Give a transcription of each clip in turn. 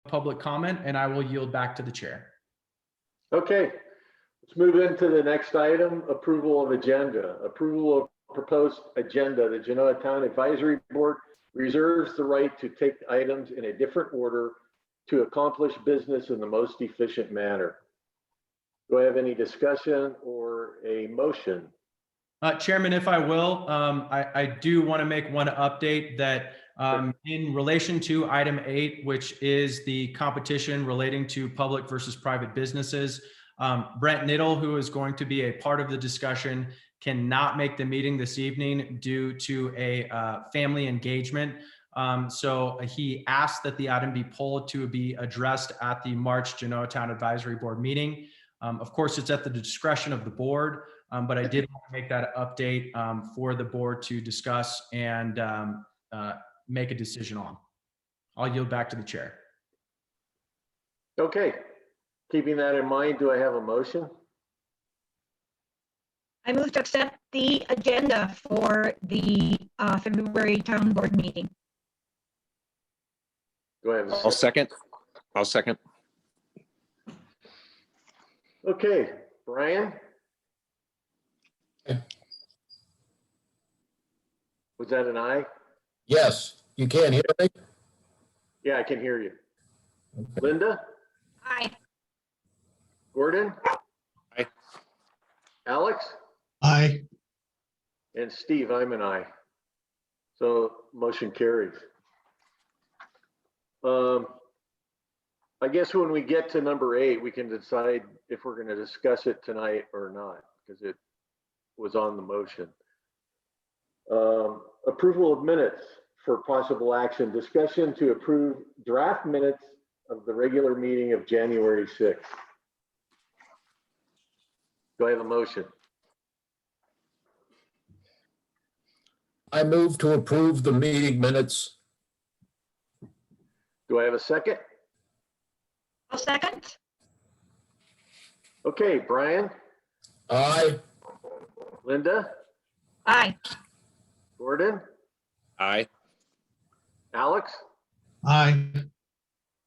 public comment, and I will yield back to the chair. Okay, let's move into the next item, approval of agenda. Approval of proposed agenda. The Genoa Town Advisory Board reserves the right to take items in a different order to accomplish business in the most efficient manner. Do I have any discussion or a motion? Chairman, if I will, I do want to make one update that in relation to item 8, which is the competition relating to public versus private businesses, Brent Niddle, who is going to be a part of the discussion, cannot make the meeting this evening due to a family engagement. So he asked that the item be pulled to be addressed at the March Genoa Town Advisory Board meeting. Of course, it's at the discretion of the board, but I did want to make that update for the board to discuss and make a decision on. I'll yield back to the chair. Okay, keeping that in mind, do I have a motion? I move to accept the agenda for the February town board meeting. Do I have a I'll second. I'll second. Okay, Brian? Okay. Was that an aye? Yes, you can't hear me? Yeah, I can hear you. Linda? Aye. Gordon? Aye. Alex? Aye. And Steve, I'm an aye. So motion carries. I guess when we get to number 8, we can decide if we're going to discuss it tonight or not, because it was on the motion. Approval of minutes for possible action. Discussion to approve draft minutes of the regular meeting of January 6th. Do I have a motion? I move to approve the meeting minutes. Do I have a second? I'll second. Okay, Brian, Aye. Linda, Aye. Gordon, Aye. Alex, Aye.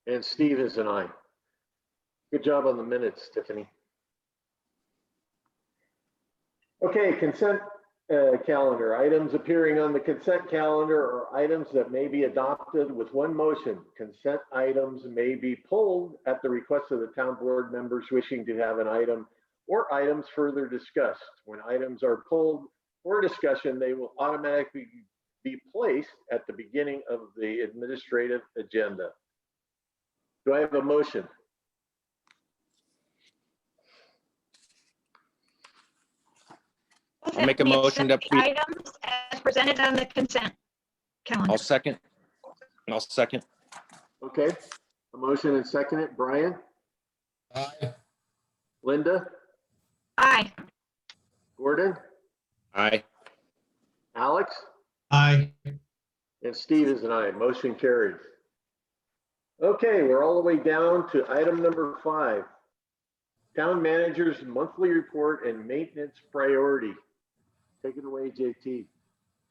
and Steve is an aye. Good job on the minutes, Tiffany. Okay, consent calendar. Items appearing on the consent calendar are items that may be adopted with one motion. Consent items may be pulled at the request of the town board members wishing to have an item or items further discussed. When items are pulled for discussion, they will automatically be placed at the beginning of the administrative agenda. Do I have a motion? I'll make a motion to Accept the items as presented on the consent calendar. I'll second. I'll second. Okay, a motion and second it. Brian, Aye. Linda, Aye. Gordon, Aye. Alex, Aye. and Steve is an aye. Motion carries. Okay, we're all the way down to item number 5. Town manager's monthly report and maintenance priority. Take it away, JT.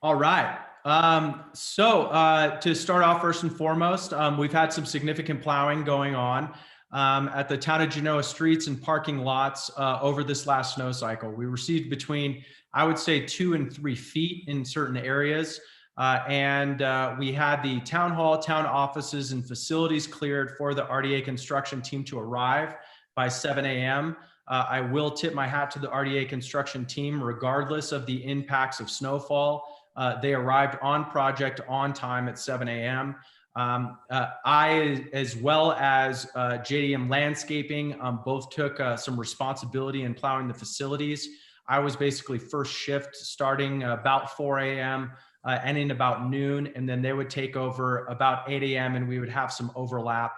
All right. To start off, first and foremost, we've had some significant plowing going on at the town of Genoa streets and parking lots over this last snow cycle. We received between, I would say, 2 and 3 feet in certain areas. We had the town hall, town offices, and facilities cleared for the RDA construction team to arrive by 7 a.m. I will tip my hat to the RDA construction team, regardless of the impacts of snowfall. They arrived on project on time at 7 a.m. I, as well as JDM Landscaping, both took some responsibility in plowing the facilities. I was basically first shift starting about 4 a.m. Ending about noon, and then they would take over about 8 a.m. and we would have some overlap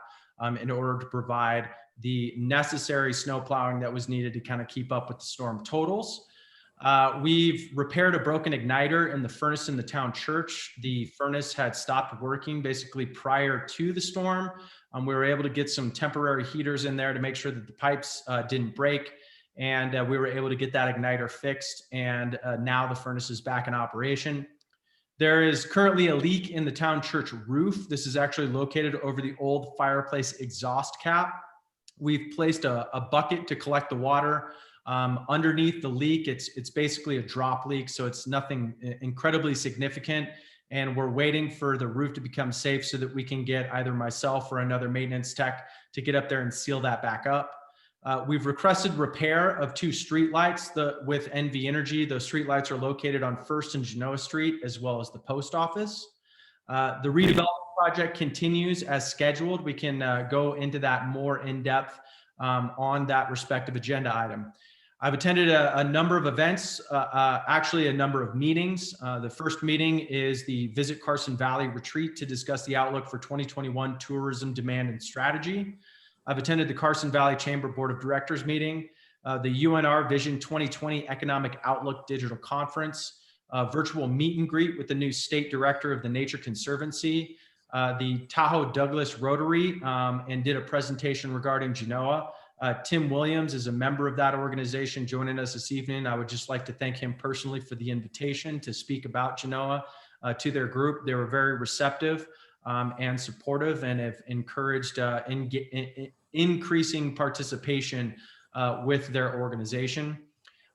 in order to provide the necessary snow plowing that was needed to kind of keep up with the storm totals. We've repaired a broken igniter in the furnace in the town church. The furnace had stopped working basically prior to the storm. We were able to get some temporary heaters in there to make sure that the pipes didn't break. And we were able to get that igniter fixed. And now the furnace is back in operation. There is currently a leak in the town church roof. This is actually located over the old fireplace exhaust cap. We've placed a bucket to collect the water. Underneath the leak, it's basically a drop leak, so it's nothing incredibly significant. And we're waiting for the roof to become safe so that we can get either myself or another maintenance tech to get up there and seal that back up. We've requested repair of 2 streetlights with NV Energy. Those streetlights are located on 1st and Genoa Street, as well as the post office. The redevelopment project continues as scheduled. We can go into that more in depth on that respective agenda item. I've attended a number of events, actually a number of meetings. The first meeting is the Visit Carson Valley Retreat to discuss the outlook for 2021 tourism demand and strategy. I've attended the Carson Valley Chamber Board of Directors meeting, the UNR Vision 2020 Economic Outlook Digital Conference, virtual meet and greet with the new State Director of the Nature Conservancy, the Tahoe Douglas Rotary, and did a presentation regarding Genoa. Tim Williams is a member of that organization joining us this evening. I would just like to thank him personally for the invitation to speak about Genoa to their group. They were very receptive and supportive, and have encouraged increasing participation with their organization.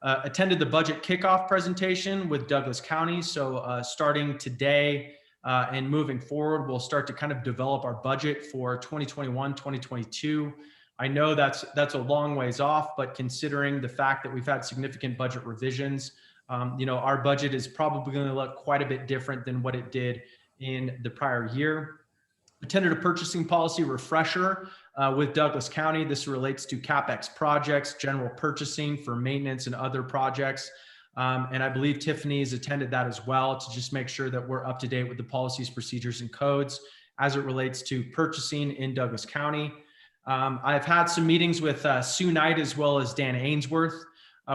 Attended the budget kickoff presentation with Douglas County. So starting today and moving forward, we'll start to kind of develop our budget for 2021, 2022. I know that's a long ways off, but considering the fact that we've had significant budget revisions, our budget is probably going to look quite a bit different than what it did in the prior year. Attended a purchasing policy refresher with Douglas County. This relates to CapEx projects, general purchasing for maintenance and other projects. And I believe Tiffany's attended that as well, to just make sure that we're up to date with the policies, procedures, and codes as it relates to purchasing in Douglas County. I've had some meetings with Sue Knight as well as Dan Ainsworth.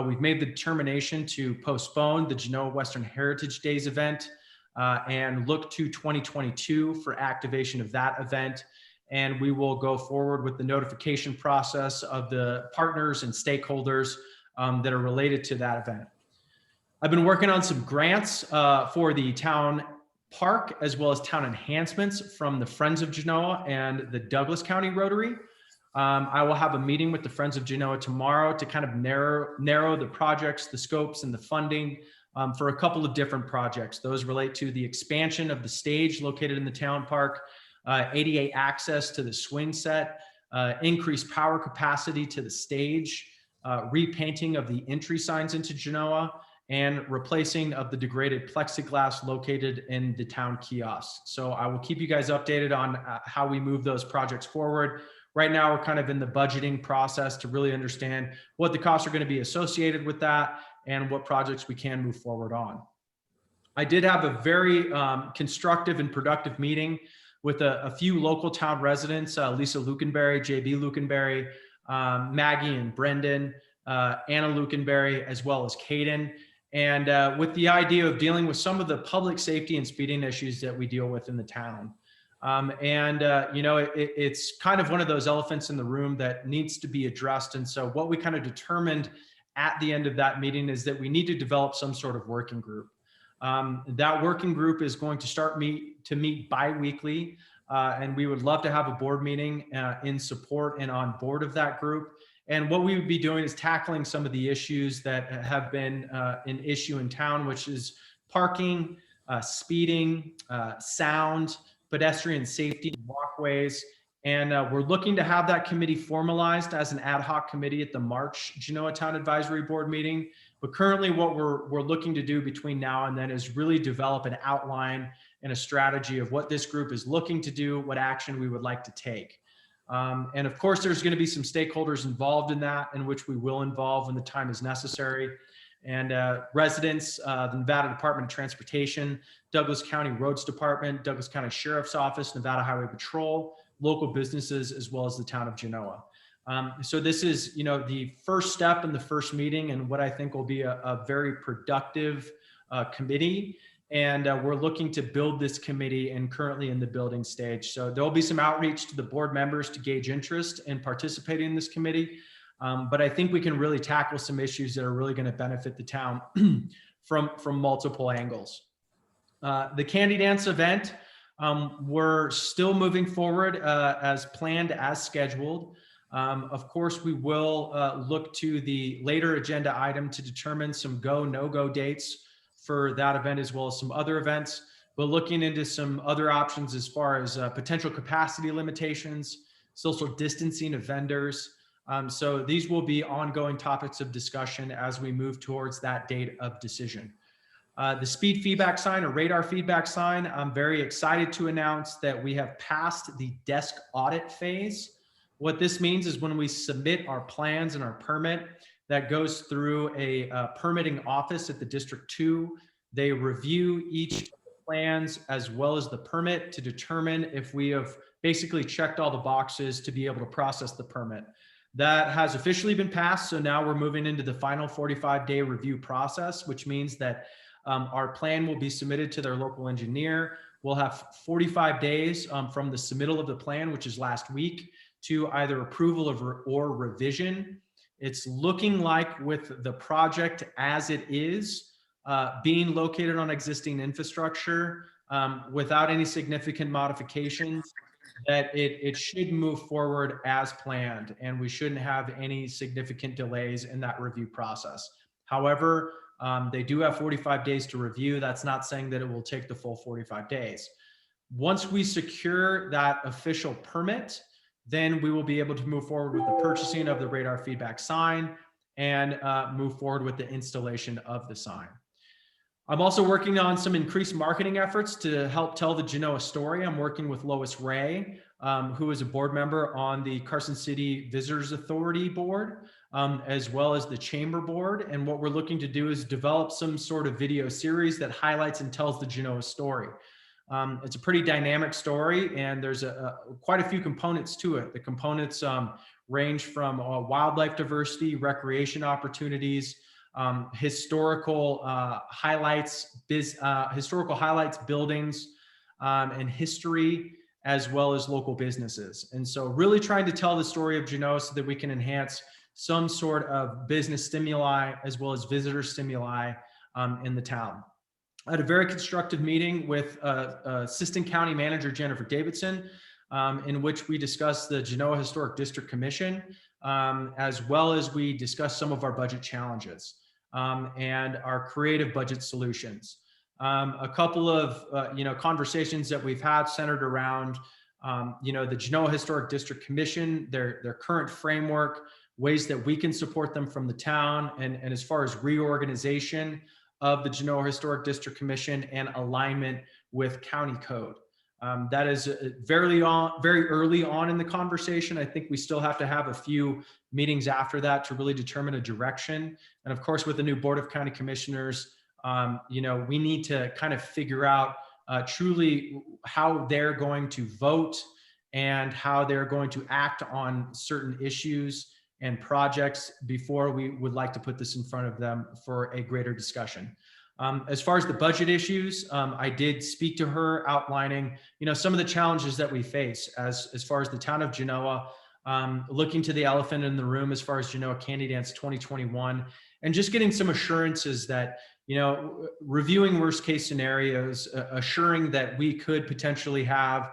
We've made the determination to postpone the Genoa Western Heritage Days event and look to 2022 for activation of that event. And we will go forward with the notification process of the partners and stakeholders that are related to that event. I've been working on some grants for the town park, as well as town enhancements from the Friends of Genoa and the Douglas County Rotary. I will have a meeting with the Friends of Genoa tomorrow to kind of narrow the projects, the scopes, and the funding for a couple of different projects. Those relate to the expansion of the stage located in the town park, ADA access to the swing set, increased power capacity to the stage, repainting of the entry signs into Genoa, and replacing of the degraded plexiglass located in the town kiosk. So I will keep you guys updated on how we move those projects forward. Right now, we're kind of in the budgeting process to really understand what the costs are going to be associated with that and what projects we can move forward on. I did have a very constructive and productive meeting with a few local town residents, Lisa Lukenberry, JB Lukenberry, Maggie and Brendan, Anna Lukenberry, as well as Caden. And with the idea of dealing with some of the public safety and speeding issues that we deal with in the town. It's kind of one of those elephants in the room that needs to be addressed. And so what we kind of determined at the end of that meeting is that we need to develop some sort of working group. That working group is going to start to meet bi-weekly, and we would love to have a board meeting in support and on board of that group. And what we would be doing is tackling some of the issues that have been an issue in town, which is parking, speeding, sound, pedestrian safety, walkways. And we're looking to have that committee formalized as an ad hoc committee at the March Genoa Town Advisory Board meeting. But currently what we're looking to do between now and then is really develop an outline and a strategy of what this group is looking to do, what action we would like to take. And of course, there's going to be some stakeholders involved in that, in which we will involve when the time is necessary. And residents, the Nevada Department of Transportation, Douglas County Roads Department, Douglas County Sheriff's Office, Nevada Highway Patrol, local businesses, as well as the town of Genoa. So this is, the first step in the first meeting, and what I think will be a very productive committee. And we're looking to build this committee and currently in the building stage. So there'll be some outreach to the board members to gauge interest in participating in this committee. But I think we can really tackle some issues that are really going to benefit the town from multiple angles. The Candy Dance event, we're still moving forward as planned, as scheduled. Of course, we will look to the later agenda item to determine some go, no-go dates for that event, as well as some other events, but looking into some other options as far as potential capacity limitations, social distancing of vendors. So these will be ongoing topics of discussion as we move towards that date of decision. The speed feedback sign or radar feedback sign, I'm very excited to announce that we have passed the desk audit phase. What this means is when we submit our plans and our permit, that goes through a permitting office at the District 2. They review each plans as well as the permit to determine if we have basically checked all the boxes to be able to process the permit. That has officially been passed. So now we're moving into the final 45-day review process, which means that our plan will be submitted to their local engineer. We'll have 45 days from the submittal of the plan, which is last week, to either approval or revision. It's looking like with the project as it is, being located on existing infrastructure without any significant modifications, that it should move forward as planned, and we shouldn't have any significant delays in that review process. However, they do have 45 days to review. That's not saying that it will take the full 45 days. Once we secure that official permit, then we will be able to move forward with the purchasing of the radar feedback sign and move forward with the installation of the sign. I'm also working on some increased marketing efforts to help tell the Genoa story. I'm working with Lois Ray, who is a board member on the Carson City Visitors Authority board, as well as the Chamber board. And what we're looking to do is develop some sort of video series that highlights and tells the Genoa story. It's a pretty dynamic story, and there's quite a few components to it. The components range from wildlife diversity, recreation opportunities, historical highlights, buildings, and history, as well as local businesses. And so really trying to tell the story of Genoa so that we can enhance some sort of business stimuli as well as visitor stimuli in the town. I had a very constructive meeting with Assistant County Manager Jennifer Davidson, in which we discussed the Genoa Historic District Commission, as well as we discussed some of our budget challenges and our creative budget solutions. A couple of conversations that we've had centered around the Genoa Historic District Commission, their current framework, ways that we can support them from the town, and as far as reorganization of the Genoa Historic District Commission and alignment with county code. That is very early on in the conversation. I think we still have to have a few meetings after that to really determine a direction. And of course, with the new Board of County Commissioners, we need to kind of figure out truly how they're going to vote and how they're going to act on certain issues and projects before we would like to put this in front of them for a greater discussion. As far as the budget issues, I did speak to her outlining, some of the challenges that we face as far as the town of Genoa, looking to the elephant in the room as far as Genoa Candy Dance 2021, and just getting some assurances that, reviewing worst case scenarios, assuring that we could potentially have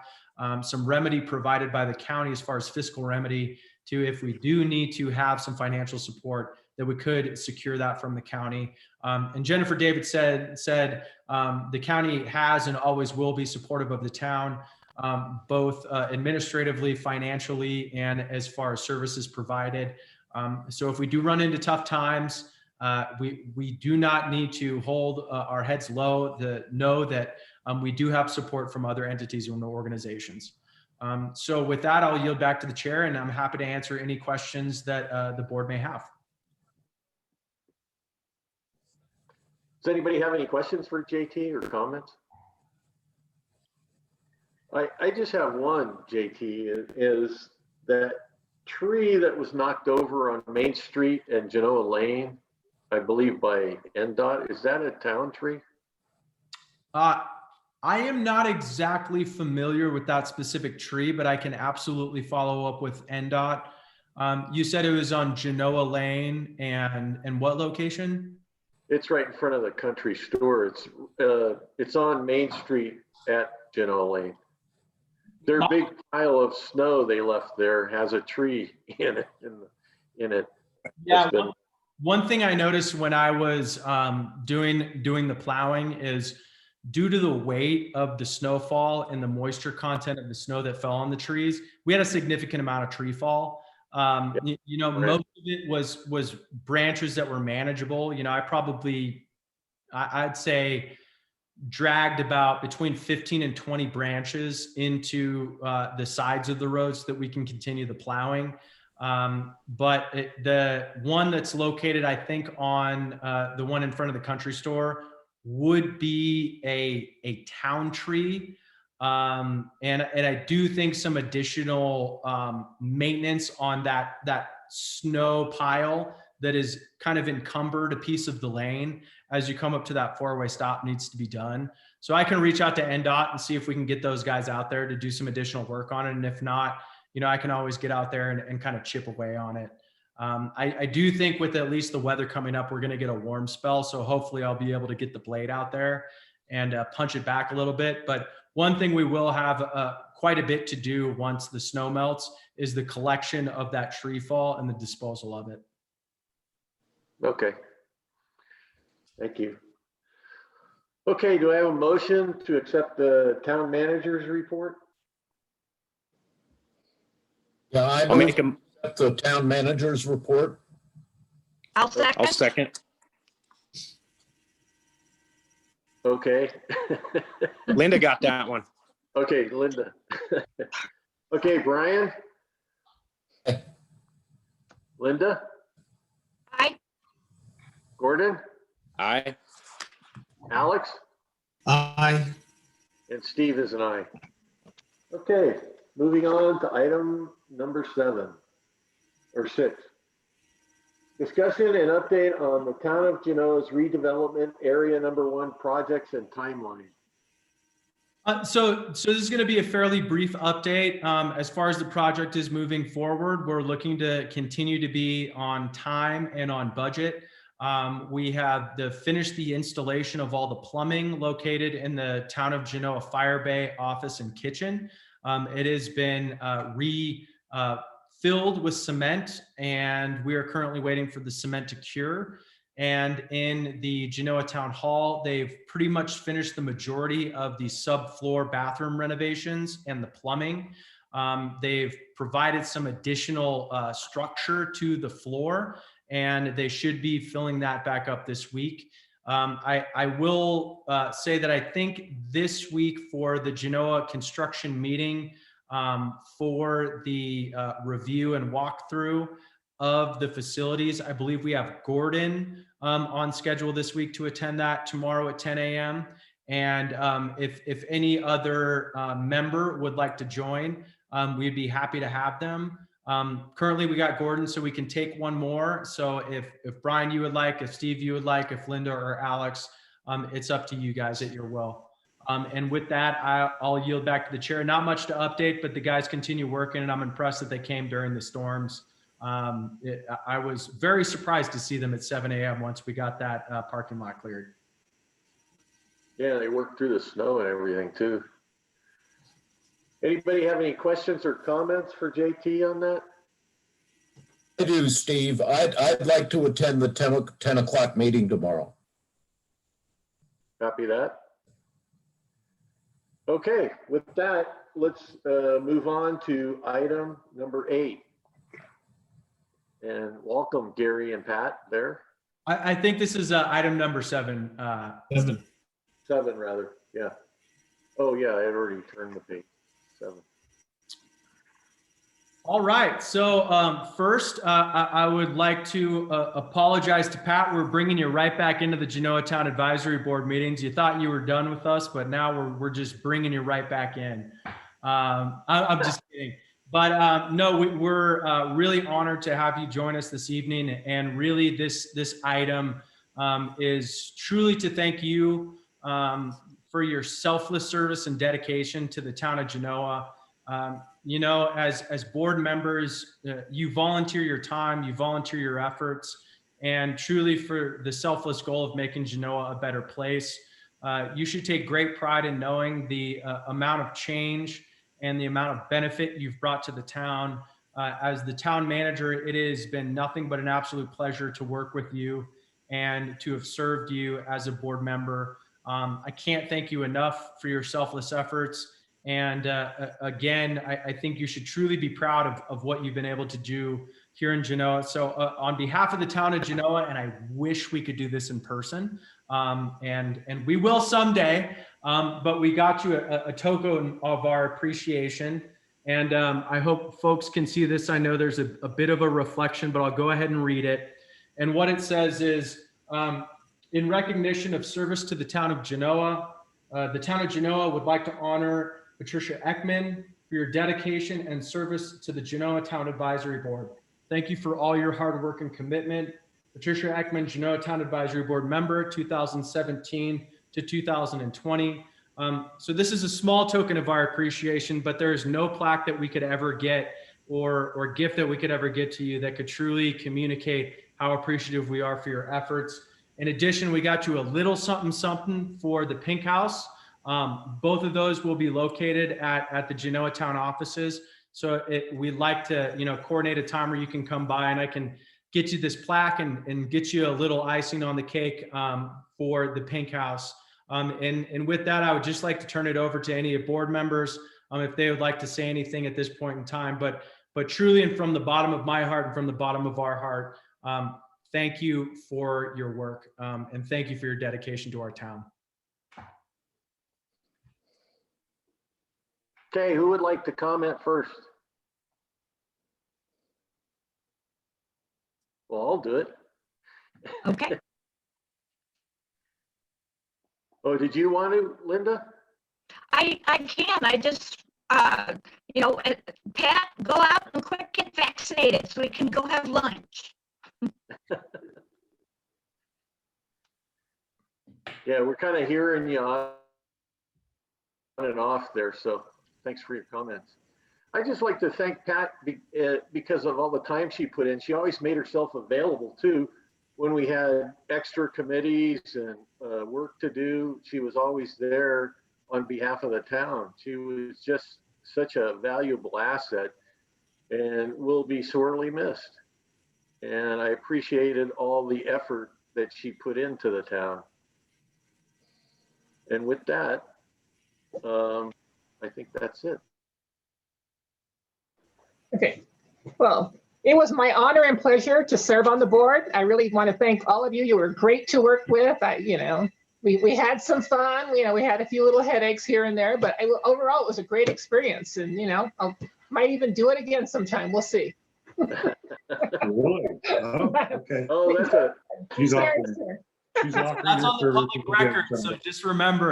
some remedy provided by the county as far as fiscal remedy to, if we do need to have some financial support, that we could secure that from the county. And Jennifer David said the county has and always will be supportive of the town, both administratively, financially, and as far as services provided. So if we do run into tough times, we do not need to hold our heads low, know that we do have support from other entities and organizations. So with that, I'll yield back to the chair, and I'm happy to answer any questions that the board may have. Does anybody have any questions for JT or comments? I just have one, JT, is that tree that was knocked over on Main Street and Genoa Lane, I believe by NDOT, is that a town tree? I am not exactly familiar with that specific tree, but I can absolutely follow up with NDOT. You said it was on Genoa Lane and what location? It's right in front of the country store. It's on Main Street at Genoa Lane. Their big pile of snow they left there has a tree in it. Yeah. It's been- One thing I noticed when I was doing the plowing is due to the weight of the snowfall and the moisture content of the snow that fell on the trees, we had a significant amount of tree fall. You know, Right. most of it was branches that were manageable. You know, I'd say dragged about between 15 and 20 branches into the sides of the roads so that we can continue the plowing. But the one that's located, I think, on the one in front of the country store would be a town tree. And I do think some additional maintenance on that snow pile that is kind of encumbered a piece of the lane as you come up to that four-way stop needs to be done. So I can reach out to NDOT and see if we can get those guys out there to do some additional work on it. And if not, you know, I can always get out there and kind of chip away on it. I do think with at least the weather coming up, we're going to get a warm spell. So hopefully I'll be able to get the blade out there and punch it back a little bit. But one thing we will have quite a bit to do once the snow melts is the collection of that tree fall and the disposal of it. Okay. Thank you. Okay, do I have a motion to accept the town manager's report? Yeah, I I'll move make to accept the town manager's report. I'll second. I'll second. Okay. Linda got that one. Okay, Linda. Okay, Brian? Aye. Linda? Aye. Gordon? Aye. Alex? Aye. And Steve is an aye. Okay, moving on to item number 6. Discussion and update on the town of Genoa's redevelopment area number 1 projects and timeline. So this is going to be a fairly brief update. As far as the project is moving forward, we're looking to continue to be on time and on budget. We have finished the installation of all the plumbing located in the town of Genoa Fire Bay office and kitchen. It has been filled with cement, and we are currently waiting for the cement to cure. And in the Genoa Town Hall, they've pretty much finished the majority of the subfloor bathroom renovations and the plumbing. They've provided some additional structure to the floor, and they should be filling that back up this week. I will say that I think this week for the Genoa construction meeting for the review and walkthrough of the facilities, I believe we have Gordon on schedule this week to attend that tomorrow at 10 a.m. And if any other member would like to join, we'd be happy to have them. Currently we got Gordon, so we can take one more. So if Brian, you would like, if Steve, you would like, if Linda or Alex, it's up to you guys at your will. And with that, I'll yield back to the chair. Not much to update, but the guys continue working, and I'm impressed that they came during the storms. I was very surprised to see them at 7 a.m. once we got that parking lot cleared. Yeah, they worked through the snow and everything too. Anybody have any questions or comments for JT on that? I do, Steve. I'd like to attend the 10 o'clock meeting tomorrow. Copy that. Okay, with that, let's move on to item number 8. And welcome Gary and Pat there. I think this is item number 7. 7 rather, yeah. Oh yeah, I had already turned the page. 7. All right. So first, I would like to apologize to Pat. We're bringing you right back into the Genoa Town Advisory Board meetings. You thought you were done with us, but now we're just bringing you right back in. I'm just kidding. But no, we're really honored to have you join us this evening. And really, this item is truly to thank you for your selfless service and dedication to the town of Genoa. You know, as board members, you volunteer your time, you volunteer your efforts, and truly for the selfless goal of making Genoa a better place. You should take great pride in knowing the amount of change and the amount of benefit you've brought to the town. As the town manager, it has been nothing but an absolute pleasure to work with you and to have served you as a board member. I can't thank you enough for your selfless efforts. And again, I think you should truly be proud of what you've been able to do here in Genoa. So on behalf of the town of Genoa, and I wish we could do this in person, and we will someday, but we got you a token of our appreciation. And I hope folks can see this. I know there's a bit of a reflection, but I'll go ahead and read it. And what it says is, in recognition of service to the town of Genoa, the town of Genoa would like to honor Patricia Ekman for your dedication and service to the Genoa Town Advisory Board. Thank you for all your hard work and commitment. Patricia Ekman, Genoa Town Advisory Board member, 2017 to 2020. So this is a small token of our appreciation, but there is no plaque that we could ever get or gift that we could ever get to you that could truly communicate how appreciative we are for your efforts. In addition, we got you a little something something for the Pink House. Both of those will be located at the Genoa Town offices. So we'd like to, coordinate a time where you can come by and I can get you this plaque and get you a little icing on the cake for the Pink House. And with that, I would just like to turn it over to any board members if they would like to say anything at this point in time. But truly, and from the bottom of my heart and from the bottom of our heart, thank you for your work and thank you for your dedication to our town. Okay, who would like to comment first? Well, I'll do it. Okay. Oh, did you want to, Linda? I can. I just, Pat, go out and quick get vaccinated so we can go have lunch. Yeah, we're kind of hearing you on and off there, so thanks for your comments. I'd just like to thank Pat because of all the time she put in. She always made herself available too when we had extra committees and work to do. She was always there on behalf of the town. She was just such a valuable asset and will be sorely missed. And I appreciated all the effort that she put into the town. And with that, I think that's it. Okay, well, it was my honor and pleasure to serve on the board. I really want to thank all of you. You were great to work with. We had some fun. We had a few little headaches here and there, but overall it was a great experience. And I might even do it again sometime. We'll see. Really? Oh, okay. Oh, that's a. She's offering. She's offering That's on the her public services again record, so someday. just remember,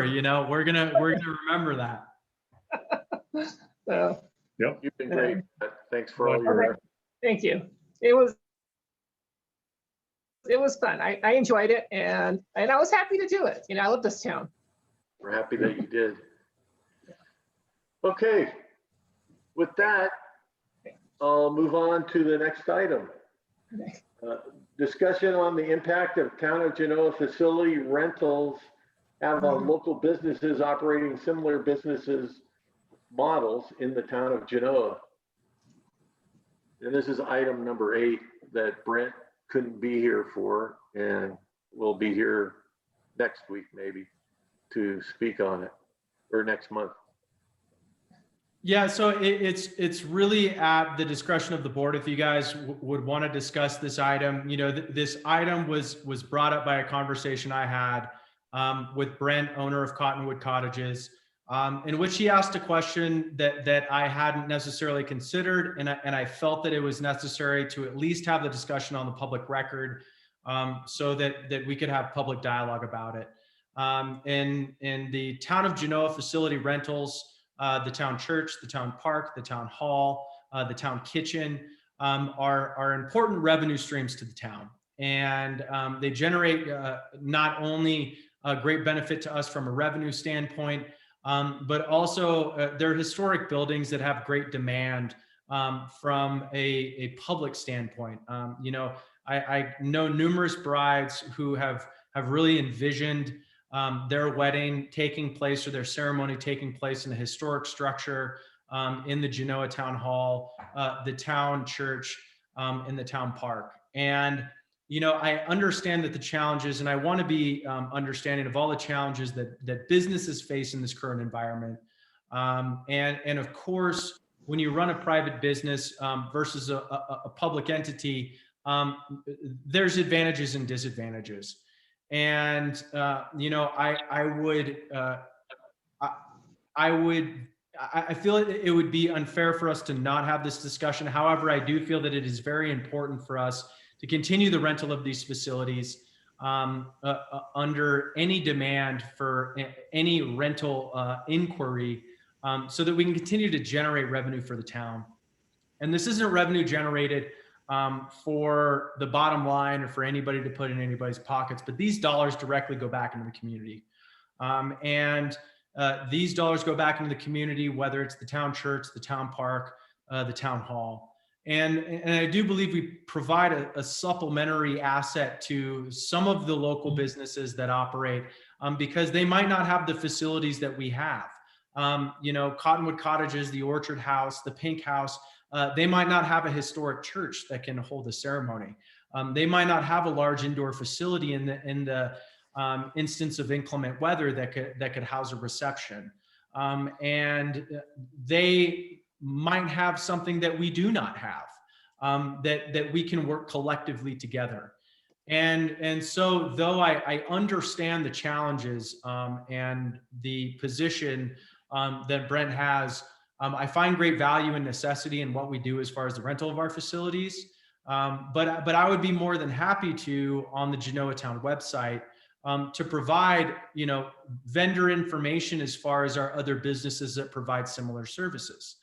we're gonna remember that. So, Yep. You've been great. Thanks for all your effort. thank you. It was fun. I enjoyed it, and I was happy to do it. I love this town. We're happy that you did. Okay, with that, I'll move on to the next item. Discussion on the impact of Town of Genoa facility rentals have on local businesses operating similar businesses models in the town of Genoa. And this is item number 8 that Brent couldn't be here for and will be here next week maybe to speak on it, or next month. Yeah, so it's really at the discretion of the board if you guys would want to discuss this item. This item was brought up by a conversation I had with Brent, owner of Cottonwood Cottages, in which he asked a question that I hadn't necessarily considered, and I felt that it was necessary to at least have the discussion on the public record so that we could have public dialogue about it. In the town of Genoa facility rentals, the town church, the town park, the town hall, the town kitchen are important revenue streams to the town. And they generate not only a great benefit to us from a revenue standpoint, but also they're historic buildings that have great demand from a public standpoint. I know numerous brides who have really envisioned their wedding taking place, or their ceremony taking place, in a historic structure, in the Genoa Town Hall, the town church, in the town park. And I understand that the challenges, and I want to be understanding of all the challenges that businesses face in this current environment. And of course, when you run a private business versus a public entity, there's advantages and disadvantages. And I feel it would be unfair for us to not have this discussion. However, I do feel that it is very important for us to continue the rental of these facilities under any demand for any rental inquiry, so that we can continue to generate revenue for the town. And this isn't revenue generated for the bottom line or for anybody to put in anybody's pockets, but these dollars directly go back into the community. These dollars go back into the community, whether it's the town church, the town park, the town hall. And I do believe we provide a supplementary asset to some of the local businesses that operate, because they might not have the facilities that we have. Cottonwood Cottages, the Orchard House, the Pink House, they might not have a historic church that can hold a ceremony. They might not have a large indoor facility in the instance of inclement weather that could house a reception. And they might have something that we do not have, that we can work collectively together. And so, though I understand the challenges and the position that Brent has, I find great value and necessity in what we do as far as the rental of our facilities. But I would be more than happy to, on the Genoa Town website, to provide vendor information as far as our other businesses that provide similar services.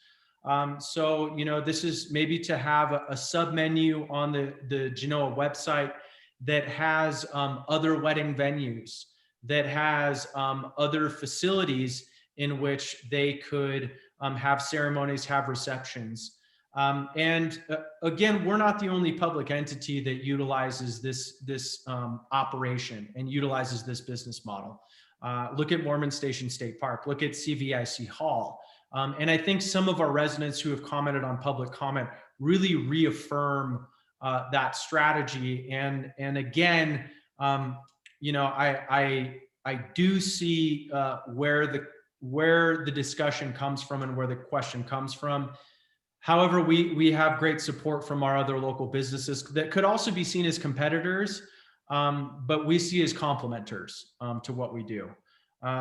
So this is maybe to have a sub menu on the Genoa website that has other wedding venues, that has other facilities in which they could have ceremonies, have receptions. Again, we're not the only public entity that utilizes this operation and utilizes this business model. Look at Mormon Station State Park, look at CVIC Hall. And I think some of our residents who have commented on public comment really reaffirm that strategy. And again, I do see where the discussion comes from and where the question comes from. However, we have great support from our other local businesses that could also be seen as competitors, but we see as complementers to what we do.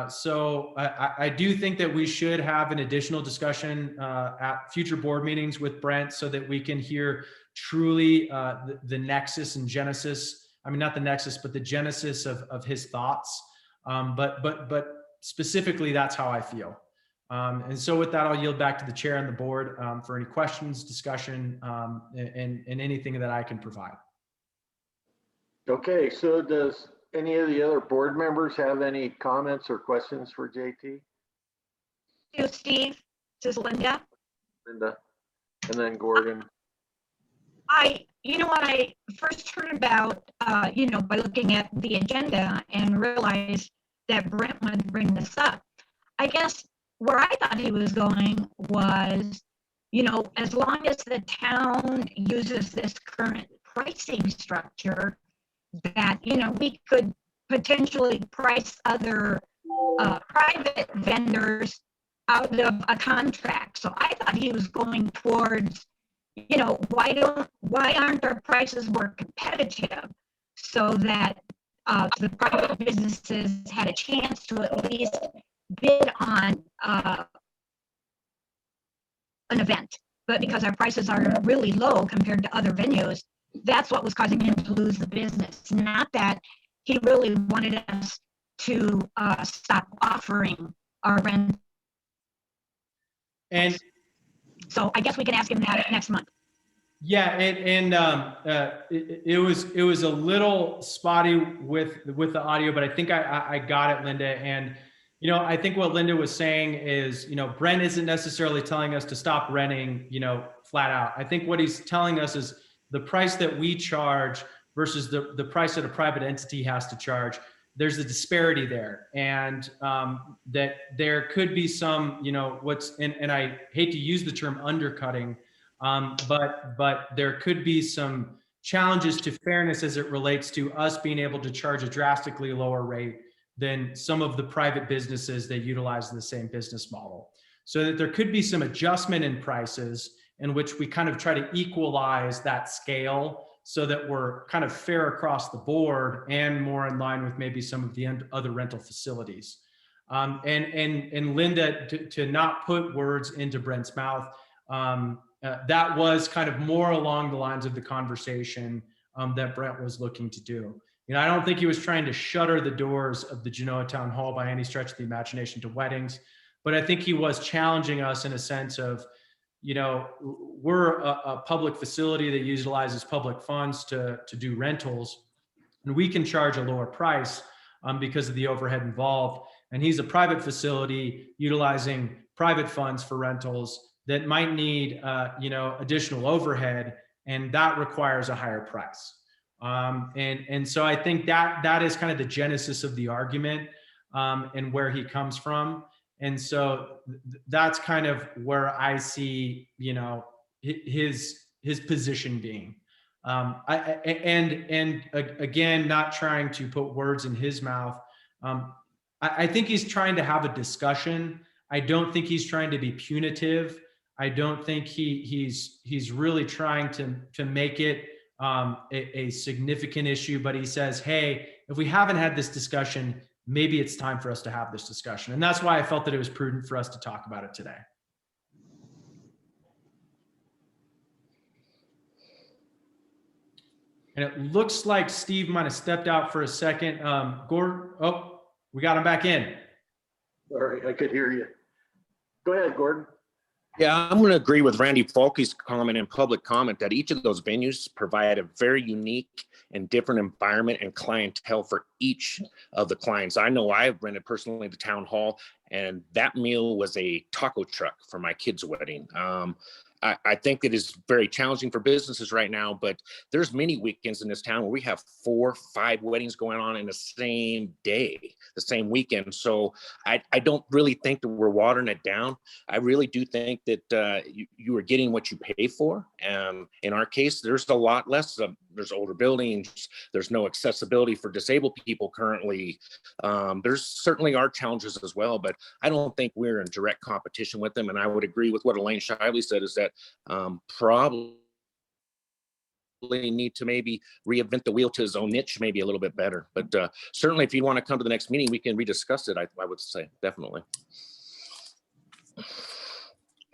So I do think that we should have an additional discussion at future board meetings with Brent, so that we can hear truly the nexus and genesis. I mean, not the nexus, but the genesis of his thoughts. But specifically, that's how I feel. And so with that, I'll yield back to the chair and the board for any questions, discussion, and anything that I can provide. Okay, so does any of the other board members have any comments or questions for JT? You, Steve, this is Linda. Linda, and then Gordon. When I first heard about, by looking at the agenda and realized that Brent would bring this up, I guess where I thought he was going was, as long as the town uses this current pricing structure, that, we could potentially price other private vendors out of a contract. So I thought he was going towards, why aren't our prices more competitive, so that the private businesses had a chance to at least bid on an event. But because our prices are really low compared to other venues, that's what was causing him to lose the business. Not that he really wanted us to stop offering our rent. And so I guess we can ask him that next month. Yeah, it was a little spotty with the audio, but I think I got it, Linda. And I think what Linda was saying is, Brent isn't necessarily telling us to stop renting, flat out. I think what he's telling us is the price that we charge versus the price that a private entity has to charge. There's a disparity there, and that there could be some, and I hate to use the term undercutting, but there could be some challenges to fairness as it relates to us being able to charge a drastically lower rate than some of the private businesses that utilize the same business model. So that there could be some adjustment in prices in which we kind of try to equalize that scale so that we're kind of fair across the board and more in line with maybe some of the other rental facilities. And Linda, to not put words into Brent's mouth, that was kind of more along the lines of the conversation that Brent was looking to do. I don't think he was trying to shutter the doors of the Genoa Town Hall by any stretch of the imagination to weddings, but I think he was challenging us in a sense of, we're a public facility that utilizes public funds to do rentals, and we can charge a lower price because of the overhead involved. And he's a private facility utilizing private funds for rentals that might need, additional overhead, and that requires a higher price. And so I think that is kind of the genesis of the argument and where he comes from. And so that's kind of where I see, his position being. Again, not trying to put words in his mouth. I think he's trying to have a discussion. I don't think he's trying to be punitive. I don't think he's really trying to make it a significant issue, but he says, hey, if we haven't had this discussion, maybe it's time for us to have this discussion. And that's why I felt that it was prudent for us to talk about it today. And it looks like Steve might have stepped out for a second. Gordon, oh, we got him back in. Sorry, I could hear you. Go ahead, Gordon. Yeah, I'm going to agree with Randy Folke's comment and public comment that each of those venues provide a very unique and different environment and clientele for each of the clients. I know I've rented personally the town hall, and that meal was a taco truck for my kid's wedding. I think it is very challenging for businesses right now, but there's many weekends in this town where we have 4, 5 weddings going on in the same day, the same weekend. So I don't really think that we're watering it down. I really do think that you are getting what you pay for. In our case, there's a lot less. There's older buildings. There's no accessibility for disabled people currently. There's certainly are challenges as well, but I don't think we're in direct competition with them. And I would agree with what Elaine Shively said, is that probably need to maybe reinvent the wheel to his own niche maybe a little bit better. But certainly if you want to come to the next meeting, we can rediscuss it, I would say, definitely.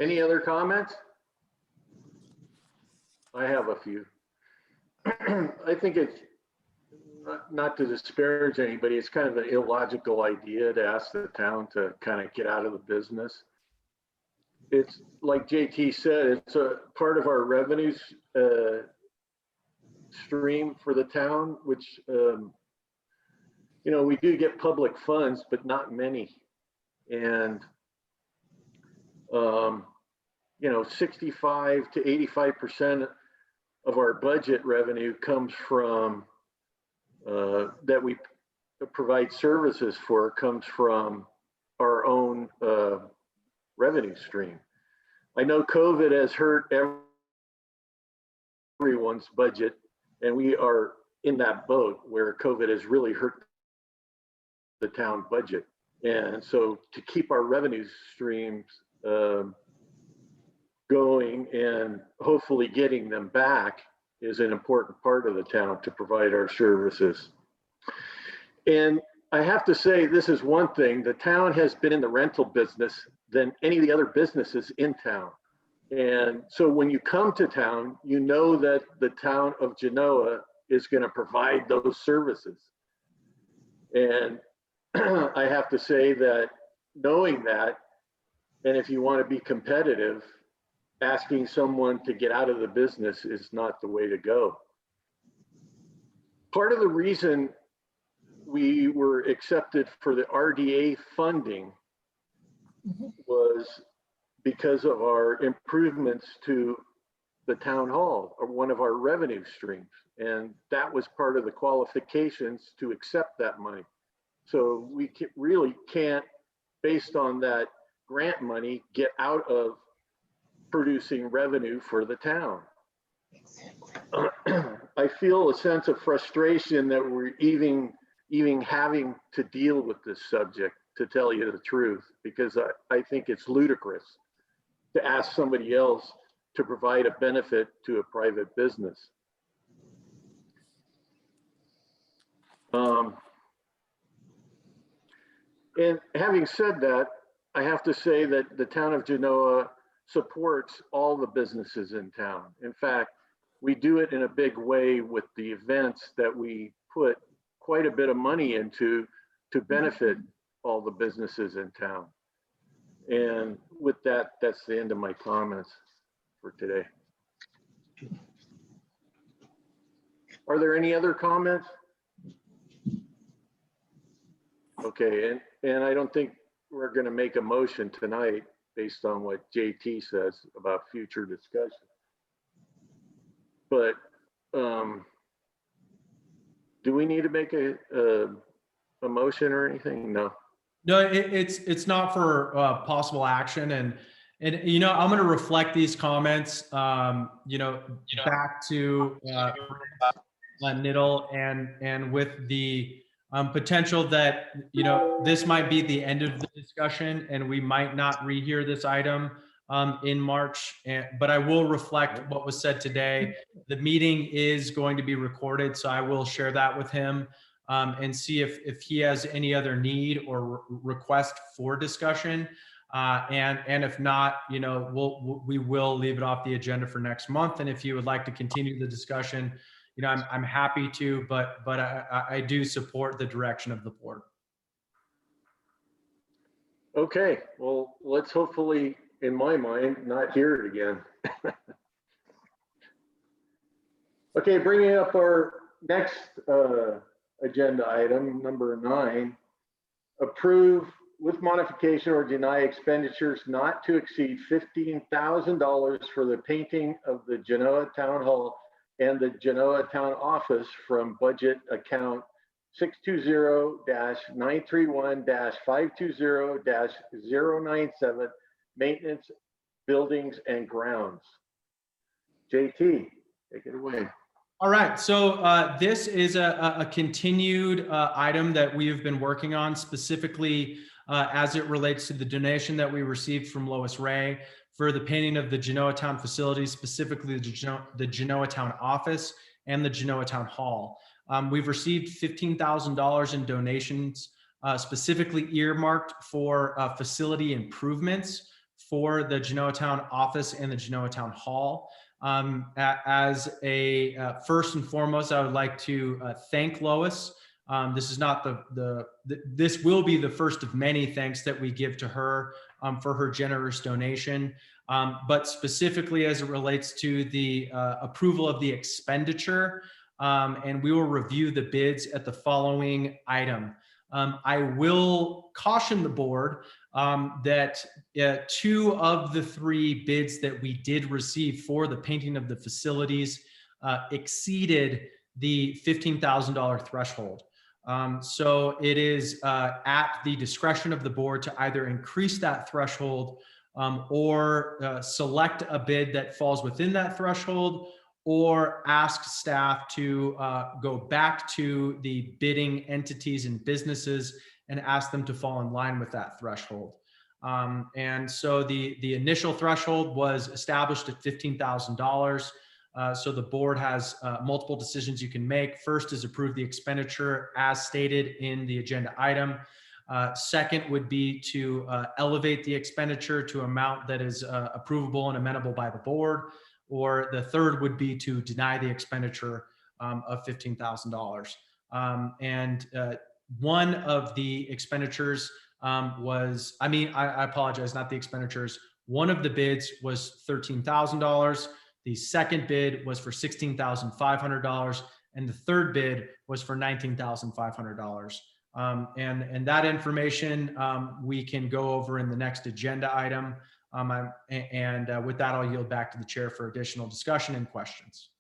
Any other comments? I have a few. I think it's not to disparage anybody, it's kind of an illogical idea to ask the town to kind of get out of the business. It's like JT said, it's a part of our revenues stream for the town, which, we do get public funds, but not many. And, 65 to 85% of our budget revenue comes from, that we provide services for, comes from our own revenue stream. I know COVID has hurt everyone's budget, and we are in that boat where COVID has really hurt the town budget. And so to keep our revenue streams going and hopefully getting them back is an important part of the town to provide our services. And I have to say, this is one thing, the town has been in the rental business than any of the other businesses in town. And so when you come to town, you know that the town of Genoa is going to provide those services. And I have to say that knowing that, and if you want to be competitive, asking someone to get out of the business is not the way to go. Part of the reason we were accepted for the RDA funding was because of our improvements to the town hall, or one of our revenue streams. And that was part of the qualifications to accept that money. So we really can't, based on that grant money, get out of producing revenue for the town. I feel a sense of frustration that we're even having to deal with this subject, to tell you the truth, because I think it's ludicrous to ask somebody else to provide a benefit to a private business. And having said that, I have to say that the town of Genoa supports all the businesses in town. In fact, we do it in a big way with the events that we put quite a bit of money into to benefit all the businesses in town. And with that, that's the end of my comments for today. Are there any other comments? Okay, and I don't think we're going to make a motion tonight based on what JT says about future discussion. But do we need to make a motion or anything? No. No, it's not for possible action, and you know, I'm going to reflect these comments, you know, back to Niddle, and with the potential that, you know, this might be the end of the discussion and we might not rehear this item in March, but I will reflect what was said today. The meeting is going to be recorded, so I will share that with him and see if he has any other need or request for discussion. And if not, you know, we will leave it off the agenda for next month. And if you would like to continue the discussion, you know, I'm happy to, but I do support the direction of the board. Okay, well, let's hopefully, in my mind, not hear it again. Okay, bringing up our next agenda item, number 9, approve with modification or deny expenditures not to exceed $15,000 for the painting of the Genoa Town Hall and the Genoa Town Office from budget account 620-931-520-097, maintenance, buildings and grounds. JT, take it away. All right, so this is a continued item that we have been working on, specifically as it relates to the donation that we received from Lois Ray for the painting of the Genoa Town facilities, specifically the Genoa Town Office and the Genoa Town Hall. We've received $15,000 in donations, specifically earmarked for facility improvements for the Genoa Town Office and the Genoa Town Hall. As a first and foremost, I would like to thank Lois. This is not this will be the first of many thanks that we give to her for her generous donation. But specifically as it relates to the approval of the expenditure, and we will review the bids at the following item. I will caution the board that 2 of the 3 bids that we did receive for the painting of the facilities exceeded the $15,000 threshold. So it is at the discretion of the board to either increase that threshold or select a bid that falls within that threshold, or ask staff to go back to the bidding entities and businesses and ask them to fall in line with that threshold. And so the initial threshold was established at $15,000. So the board has multiple decisions you can make. First is approve the expenditure as stated in the agenda item. Second would be to elevate the expenditure to amount that is approvable and amenable by the board. Or the third would be to deny the expenditure of $15,000. And one of the expenditures was, I apologize, not the expenditures. One of the bids was $13,000. The second bid was for $16,500. and the third bid was for $19,500. And that information we can go over in the next agenda item. With that, I'll yield back to the chair for additional discussion and questions.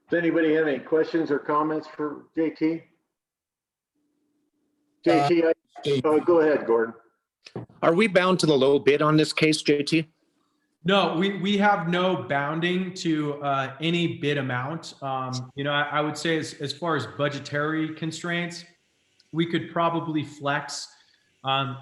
Does anybody have any questions or comments for JT? JT, go ahead, Gordon. Are we bound to the low bid on this case, JT? No, we have no bounding to any bid amount. I would say as far as budgetary constraints, we could probably flex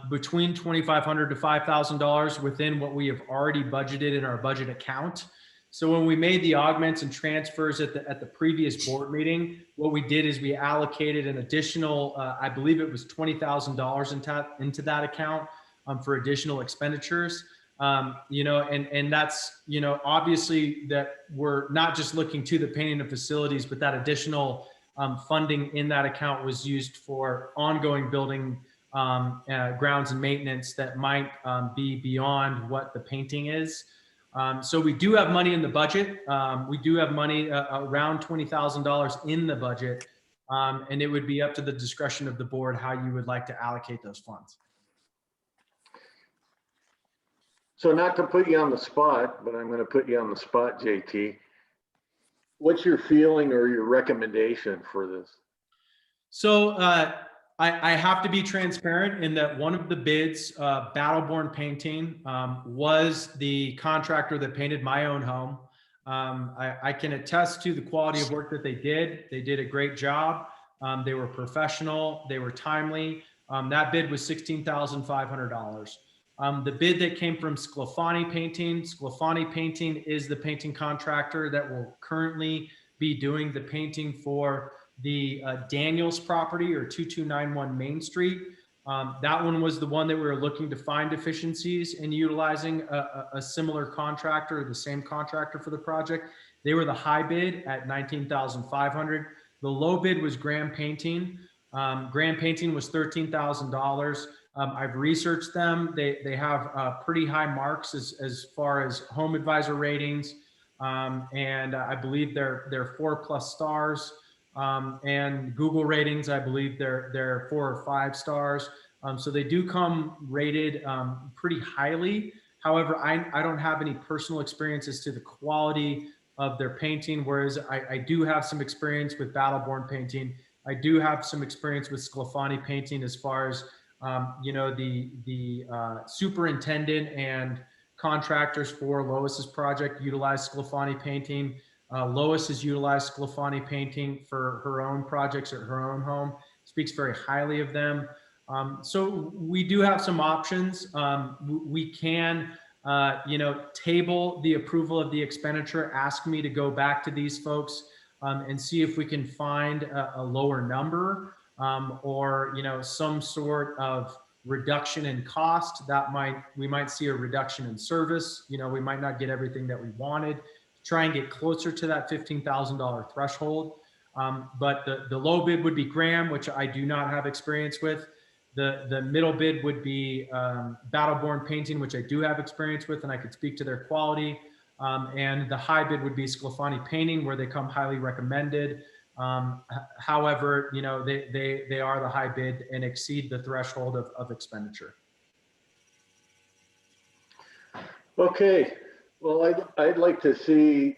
between $2,500 to $5,000 within what we have already budgeted in our budget account. So when we made the augments and transfers at the previous board meeting, what we did is we allocated an additional, I believe it was $20,000 into that account for additional expenditures. And that's, obviously that we're not just looking to the painting of facilities, but that additional funding in that account was used for ongoing building grounds and maintenance that might be beyond what the painting is. So we do have money in the budget. We do have money around $20,000 in the budget. And it would be up to the discretion of the board how you would like to allocate those funds. So not to put you on the spot, but I'm going to put you on the spot, JT. What's your feeling or your recommendation for this? So I have to be transparent in that one of the bids, Battleborn Painting, was the contractor that painted my own home. I can attest to the quality of work that they did. They did a great job. They were professional. They were timely. That bid was $16,500. The bid that came from Sclafani Painting is the painting contractor that will currently be doing the painting for the Daniels property or 2291 Main Street. That one was the one that we were looking to find deficiencies in utilizing a similar contractor, the same contractor for the project. They were the high bid at $19,500. The low bid was Graham Painting. Graham Painting was $13,000. I've researched them. They have pretty high marks as far as Home Advisor ratings. And I believe they're 4+ stars. And Google ratings, I believe they're 4 or 5 stars. So they do come rated pretty highly. However, I don't have any personal experience as to the quality of their painting, whereas I do have some experience with Battleborn Painting. I do have some experience with Sclafani Painting as far as the superintendent and contractors for Lois's project utilize Sclafani Painting. Lois has utilized Sclafani Painting for her own projects at her own home, speaks very highly of them. So we do have some options. We can, table the approval of the expenditure, ask me to go back to these folks and see if we can find a lower number or, some sort of reduction in cost. We might see a reduction in service. We might not get everything that we wanted. Try and get closer to that $15,000 threshold. But the low bid would be Graham, which I do not have experience with. The middle bid would be Battleborn Painting, which I do have experience with, and I could speak to their quality. And the high bid would be Sclafani Painting, where they come highly recommended. However, they are the high bid and exceed the threshold of expenditure. Okay. Well, I'd like to see,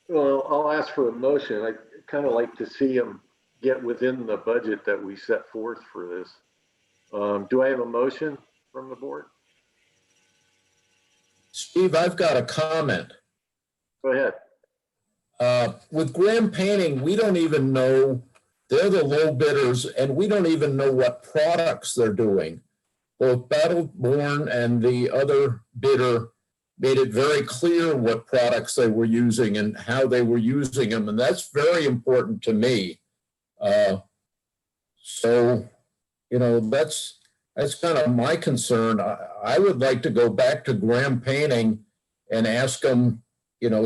I'll ask for a motion. I'd kind of like to see them get within the budget that we set forth for this. Do I have a motion from the board? Steve, I've got a comment. Go ahead. With Graham Painting, we don't even know, they're the low bidders, and we don't even know what products they're doing. Both Battleborn and the other bidder made it very clear what products they were using and how they were using them, and that's very important to me. That's kind of my concern. I would like to go back to Graham Painting and ask them,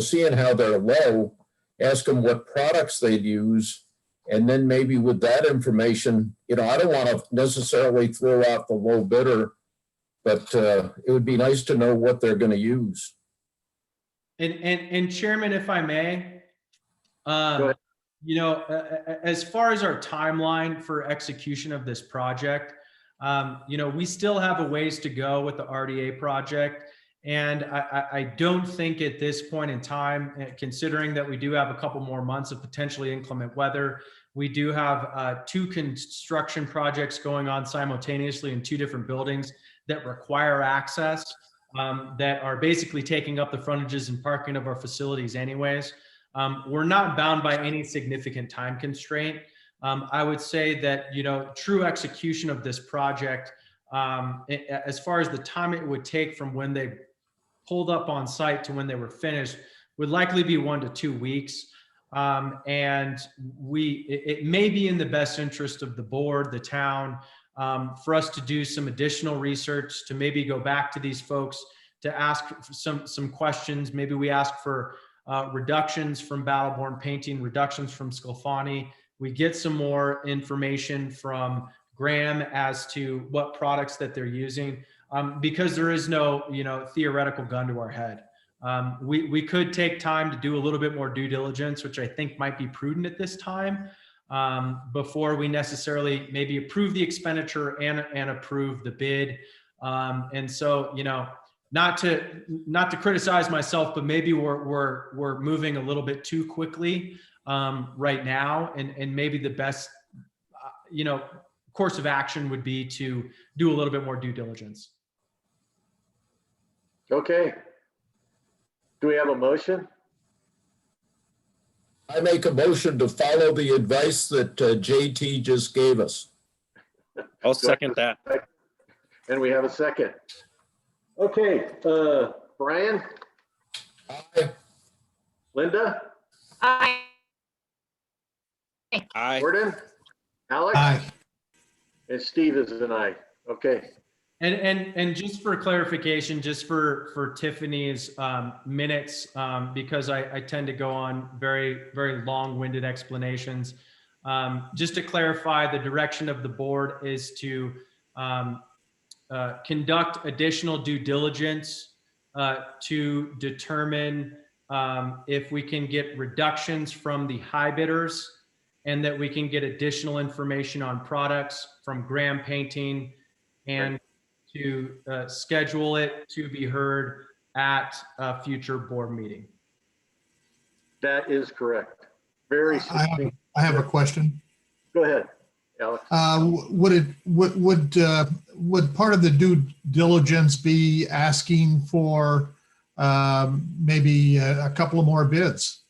seeing how they're low, ask them what products they'd use. And then maybe with that information, I don't want to necessarily throw out the low bidder, but it would be nice to know what they're going to use. And Chairman, if I may, Go ahead. As far as our timeline for execution of this project, we still have a ways to go with the RDA project. And I don't think at this point in time, considering that we do have a couple more months of potentially inclement weather, we do have 2 construction projects going on simultaneously in 2 different buildings that require access, that are basically taking up the frontages and parking of our facilities anyways. We're not bound by any significant time constraint. I would say that, true execution of this project, as far as the time it would take from when they pulled up on site to when they were finished, would likely be 1 to 2 weeks. And it may be in the best interest of the board, the town, for us to do some additional research, to maybe go back to these folks to ask some questions. Maybe we ask for reductions from Battleborn Painting, reductions from Sclafani. We get some more information from Graham as to what products that they're using, because there is no, theoretical gun to our head. We could take time to do a little bit more due diligence, which I think might be prudent at this time, before we necessarily maybe approve the expenditure and approve the bid. And so, not to criticize myself, but maybe we're moving a little bit too quickly right now, and maybe the best course of action would be to do a little bit more due diligence. Okay. Do we have a motion? I make a motion to follow the advice that JT just gave us. I'll second that. And we have a second. Okay, Brian, Aye. Linda, I Aye. Gordon, Alex, Aye. and Steve is an aye. Okay. And just for clarification, just for Tiffany's minutes, because I tend to go on very, very long-winded explanations. Just to clarify, the direction of the board is to conduct additional due diligence to determine if we can get reductions from the high bidders, and that we can get additional information on products from Graham Painting, and to schedule it to be heard at a future board meeting. That is correct. Very succinct. I have a question. Go ahead, Alex. Would part of the due diligence be asking for maybe a couple of more bids?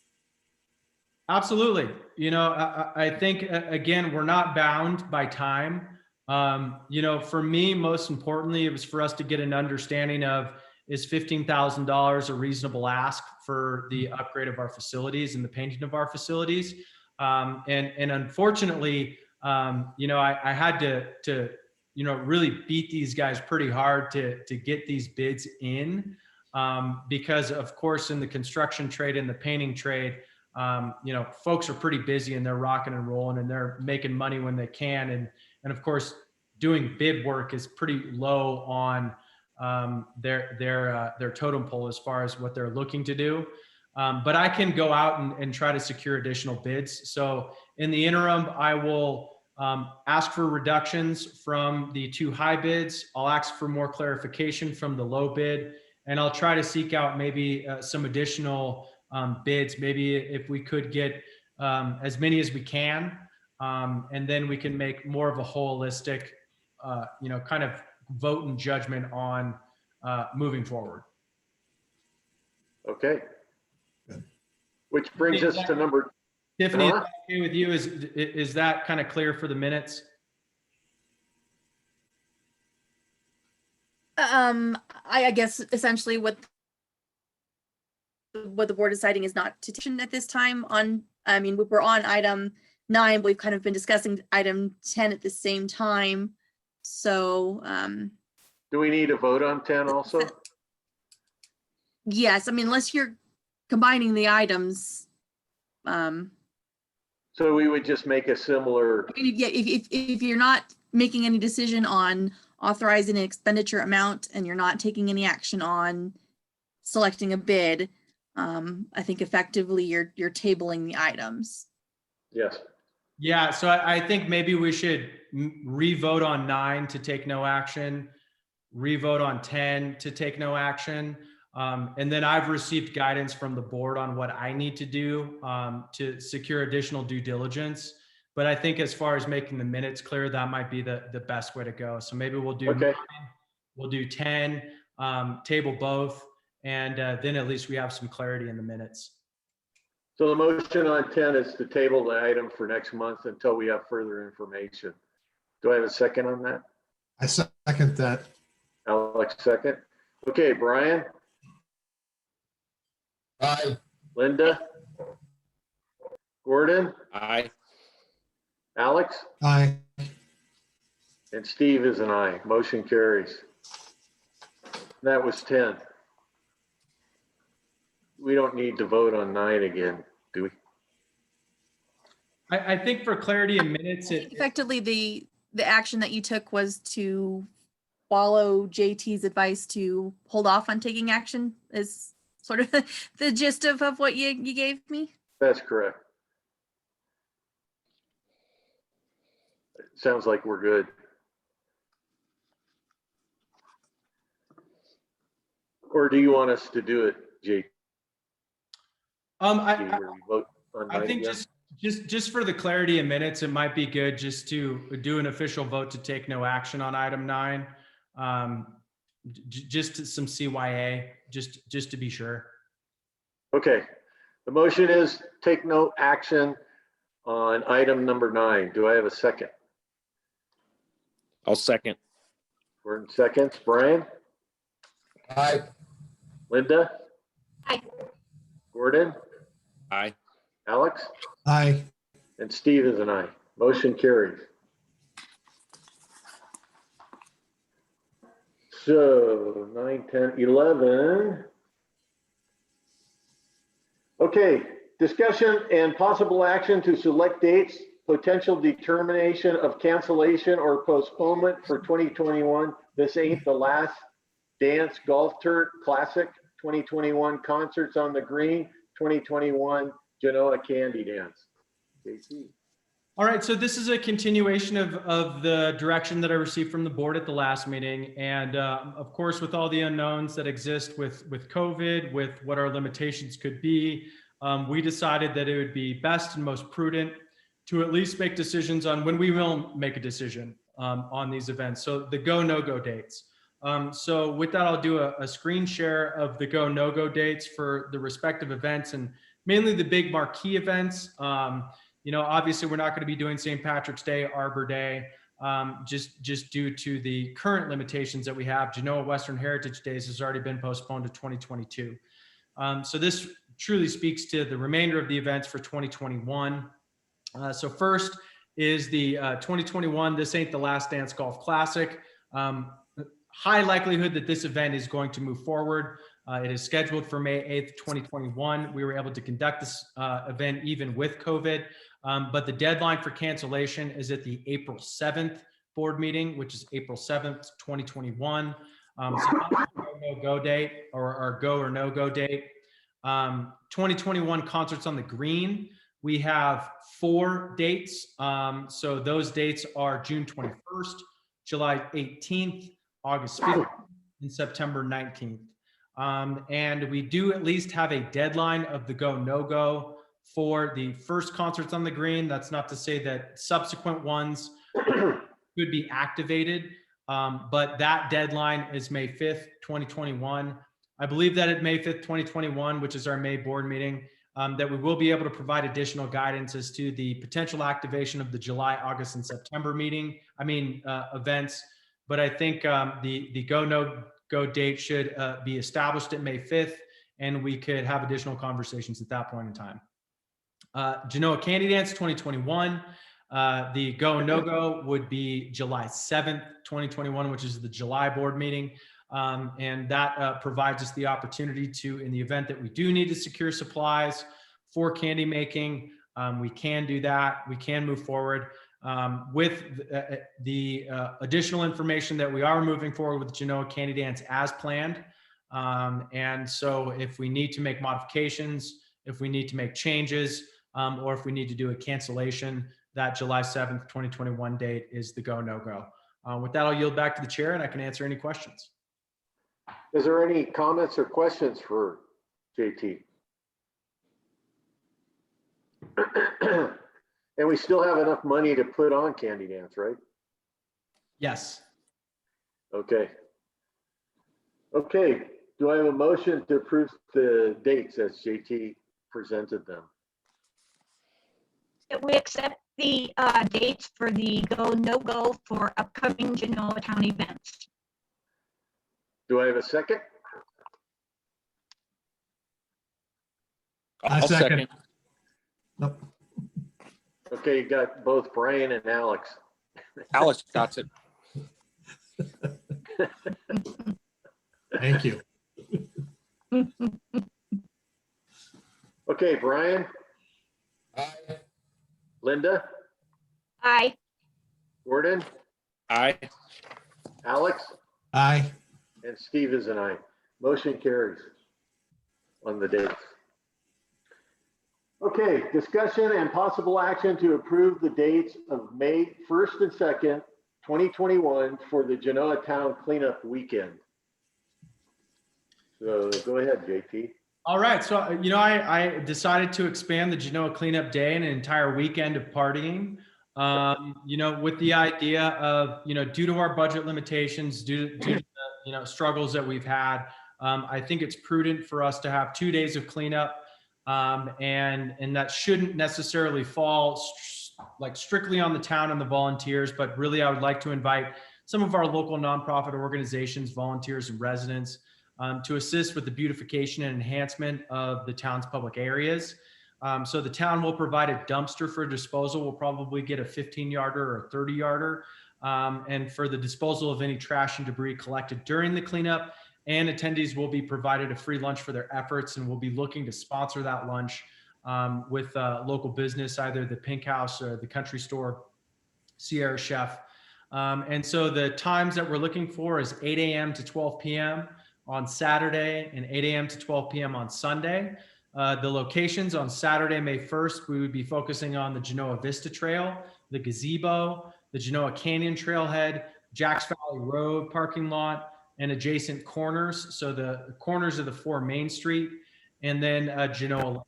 Absolutely. I think, again, we're not bound by time. For me, most importantly, it was for us to get an understanding of, is $15,000 a reasonable ask for the upgrade of our facilities and the painting of our facilities? And unfortunately, I had to really beat these guys pretty hard to get these bids in, because of course, in the construction trade and the painting trade, folks are pretty busy and they're rocking and rolling and they're making money when they can. And of course, doing bid work is pretty low on their totem pole as far as what they're looking to do. But I can go out and try to secure additional bids. So in the interim, I will ask for reductions from the 2 high bids. I'll ask for more clarification from the low bid, and I'll try to seek out maybe some additional bids. Maybe if we could get as many as we can, and then we can make more of a holistic, kind of vote and judgment on moving forward. Okay. Which brings us to number. Tiffany, is that okay with you? Is that kind of clear for the minutes? I guess essentially what the board is deciding is not to take at this time on, we're on item 9, but we've kind of been discussing item 10 at the same time. So, do we need a vote on 10 also? Yes, unless you're combining the items. So we would just make a similar. If you're not making any decision on authorizing an expenditure amount and you're not taking any action on selecting a bid, I think effectively you're tabling the items. Yes. Yeah, so I think maybe we should re-vote on 9 to take no action, re-vote on 10 to take no action. And then I've received guidance from the board on what I need to do to secure additional due diligence. But I think as far as making the minutes clear, that might be the best way to go. So maybe we'll do Okay. 9, we'll do 10, table both, and then at least we have some clarity in the minutes. So the motion on 10 is to table the item for next month until we have further information. Do I have a second on that? I second that. Alex, second. Okay, Brian, Aye. Linda, Gordon, Aye. Alex, Aye. and Steve is an aye. Motion carries. That was 10. We don't need to vote on 9 again, do we? I think for clarity in minutes, Effectively, the action that you took was to follow JT's advice to hold off on taking action is sort of the gist of what you gave me. That's correct. Sounds like we're good. Or do you want us to do it, JT? Where we vote on I 9 think again? just for the clarity in minutes, it might be good just to do an official vote to take no action on item 9. Just some CYA, just to be sure. Okay, the motion is take no action on item number 9. Do I have a second? I'll second. Gordon seconds. Brian, Aye. Linda? Aye. Gordon, Aye. Alex, Aye. and Steve is an aye. Motion carries. So 9, 10, 11. Okay, discussion and possible action to select dates, potential determination of cancellation or postponement for 2021. This ain't the last dance golf tour classic 2021 concerts on the green 2021 Genoa Candy Dance. JT. All right, so this is a continuation of the direction that I received from the board at the last meeting. And of course, with all the unknowns that exist with COVID, with what our limitations could be, we decided that it would be best and most prudent to at least make decisions on when we will make a decision on these events. So the go, no-go dates. So with that, I'll do a screen share of the go, no-go dates for the respective events and mainly the big marquee events. You know, obviously we're not going to be doing St. Patrick's Day, Arbor Day, just due to the current limitations that we have. Genoa Western Heritage Days has already been postponed to 2022. So this truly speaks to the remainder of the events for 2021. So first is the 2021 This Ain't the Last Dance Golf Classic. High likelihood that this event is going to move forward. It is scheduled for May 8th, 2021. We were able to conduct this event even with COVID, but the deadline for cancellation is at the April 7th board meeting, which is April 7th, 2021. So no-go date or go or no-go date. 2021 concerts on the green. We have 4 dates. So those dates are June 21st, July 18th, August 15th, and September 19th. And we do at least have a deadline of the go, no go for the first concerts on the green. That's not to say that subsequent ones could be activated, but that deadline is May 5th, 2021. I believe that at May 5th, 2021, which is our May board meeting, that we will be able to provide additional guidance as to the potential activation of the July, August, and September events. But I think the go, no go date should be established at May 5th, and we could have additional conversations at that point in time. Genoa Candy Dance 2021, the go, no go would be July 7th, 2021, which is the July board meeting. And that provides us the opportunity to, in the event that we do need to secure supplies for candy making, we can do that. We can move forward with the additional information that we are moving forward with Genoa Candy Dance as planned. And so if we need to make modifications, if we need to make changes, or if we need to do a cancellation, that July 7th, 2021 date is the go, no go. With that, I'll yield back to the chair and I can answer any questions. Is there any comments or questions for JT? And we still have enough money to put on Candy Dance, right? Yes. Okay. Okay, do I have a motion to approve the dates as JT presented them? That we accept the dates for the go, no go for upcoming Genoa Town events. Do I have a second? I I'll second. Nope. Okay, you got both Brian and Alex. Alex got it. Thank you. Okay, Brian, Aye. Linda, Aye. Gordon, Aye. Alex, Aye. and Steve is an aye. Motion carries on the dates. Okay, discussion and possible action to approve the dates of May 1st and 2nd, 2021 for the Genoa Town Cleanup Weekend. So go ahead, JT. All right. So, I decided to expand the Genoa Cleanup Day and an entire weekend of partying, with the idea of, due to our budget limitations, due to the, struggles that we've had, I think it's prudent for us to have 2 days of cleanup. And that shouldn't necessarily fall strictly on the town and the volunteers, but really I would like to invite some of our local nonprofit organizations, volunteers and residents to assist with the beautification and enhancement of the town's public areas. So the town will provide a dumpster for disposal. We'll probably get a 15-yarder or a 30-yarder. And for the disposal of any trash and debris collected during the cleanup, and attendees will be provided a free lunch for their efforts, and we'll be looking to sponsor that lunch with local business, either the Pink House or the Country Store, Sierra Chef. And so the times that we're looking for is 8 a.m. to 12 p.m. on Saturday and 8 a.m. to 12 p.m. on Sunday. The locations on Saturday, May 1st, we would be focusing on the Genoa Vista Trail, the gazebo, the Genoa Canyon Trailhead, Jacks Valley Road parking lot, and adjacent corners. So the corners of the 4 Main Street, and then Genoa.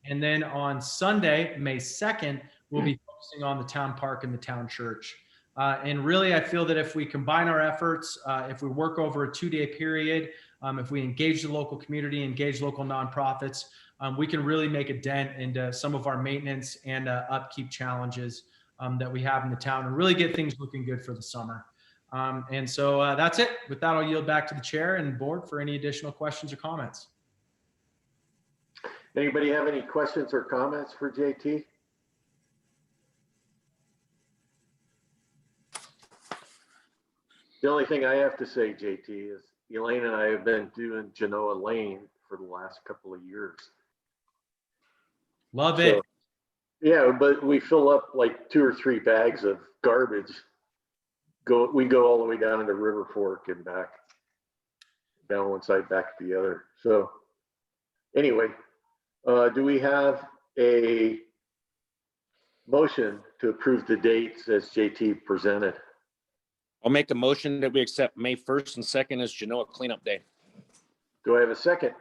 And then on Sunday, May 2nd, we'll be focusing on the town park and the town church. And really, I feel that if we combine our efforts, if we work over a 2-day period, if we engage the local community, engage local nonprofits, we can really make a dent into some of our maintenance and upkeep challenges that we have in the town and really get things looking good for the summer. And so that's it. With that, I'll yield back to the chair and board for any additional questions or comments. Anybody have any questions or comments for JT? The only thing I have to say, JT, is Elaine and I have been doing Genoa Lane for the last couple of years. Love it. So, yeah, but we fill up like 2 or 3 bags of garbage. We go all the way down to River Fork and back, down one side, back the other. So anyway, do we have a motion to approve the dates as JT presented? I'll make a motion that we accept May 1st and 2nd as Genoa Cleanup Day. Do I have a second?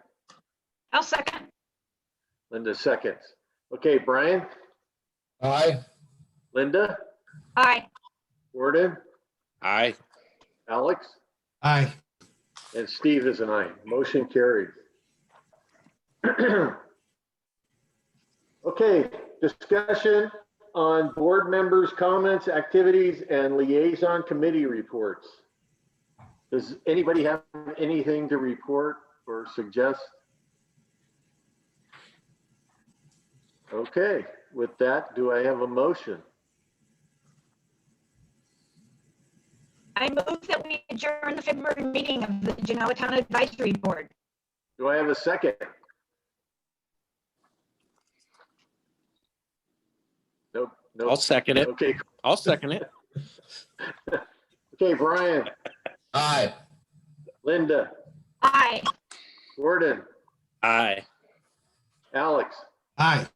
I'll second. Linda seconds. Okay, Brian, Aye. Linda, Aye. Gordon, Aye. Alex, Aye. and Steve is an aye. Motion carried. Okay, discussion on board members' comments, activities, and liaison committee reports. Does anybody have anything to report or suggest? Okay, with that, do I have a motion? I move that we adjourn the February meeting of the Genoa Town Advisory Board. Do I have a second? Nope. I'll second it. Okay. I'll second it. Okay, Brian, Aye. Linda, Aye. Gordon, Aye. Alex, Aye.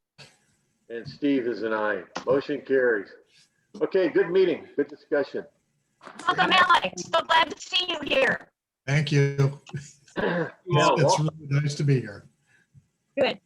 And Steve is an aye. Motion carries. Okay, good meeting, good discussion. Welcome, Alex. So glad to see you here. Thank you. Yeah, It's well, really nice to be here. Good.